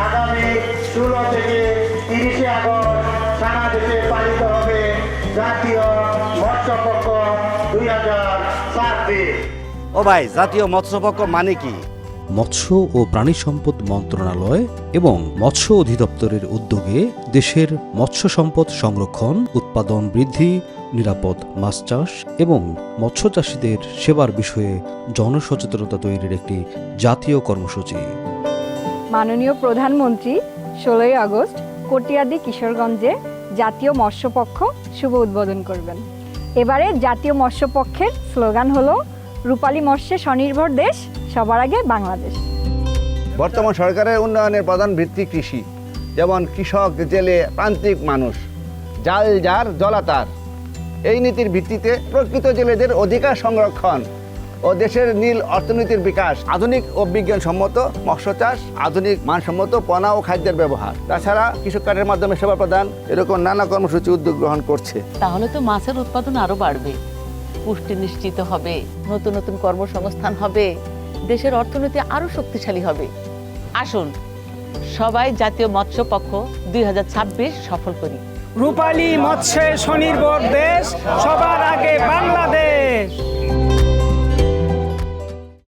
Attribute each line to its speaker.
Speaker 1: আগামী 16 থেকে 30 আগস্ট সারা দেশে পালিত হবে জাতীয় মৎস্যপক্ষ 2026।
Speaker 2: ও ভাই, জাতীয় মৎস্যপক্ষ মানে কি?
Speaker 3: মৎস্য ও প্রাণী সম্পদ মন্ত্রণালয় এবং মৎস্য অধিদপ্তরের উদ্যোগে দেশের মৎস্য সম্পদ সংরক্ষণ, উৎপাদন বৃদ্ধি, নিরাপদ মাছ চাষ এবং মৎস্য চাষীদের সেবার বিষয়ে জনসচেতনতা তৈরির একটি জাতীয় কর্মসূচি।
Speaker 4: মাননীয় প্রধানমন্ত্রী 16 আগস্ট কটিয়াদি কিশোরগঞ্জে জাতীয় মৎস্যপক্ষ শুভ উদ্বোধন করবেন। এবারে জাতীয় মৎস্যপক্ষের স্লোগান হলো রূপালী মৎস্যে স্বনির্ভর দেশ, সবার আগে বাংলাদেশ।
Speaker 2: বর্তমান সরকারের উন্নয়নের প্রধান ভিত্তি কৃষি, যেমন কৃষক, জেলে, প্রান্তিক মানুষ, জাল যার জলা তার। এই নীতির ভিত্তিতে প্রকৃত জেলেদের অধিকার সংরক্ষণ ও দেশের নীল অর্থনীতির বিকাশ, আধুনিক ও বিজ্ঞানসম্মত মৎস্য চাষ, আধুনিক মানসম্মত পণা ও খাদ্যের ব্যবহার, তাছাড়া কৃষক কার্ডের মাধ্যমে সেবা প্রদান, এরকম নানা কর্মসূচি উদ্যোগ গ্রহণ করছে।
Speaker 5: তাহলে তো মাছের উৎপাদন আরো বাড়বে, পুষ্টি নিশ্চিত হবে, নতুন নতুন কর্মসংস্থান হবে, দেশের অর্থনীতি আরো শক্তিশালী হবে। আসুন সবাই জাতীয় মৎস্যপক্ষ 2026 সফল করি।
Speaker 6: রূপালী মৎস্যে স্বনির্ভর দেশ, সবার আগে বাংলাদেশ।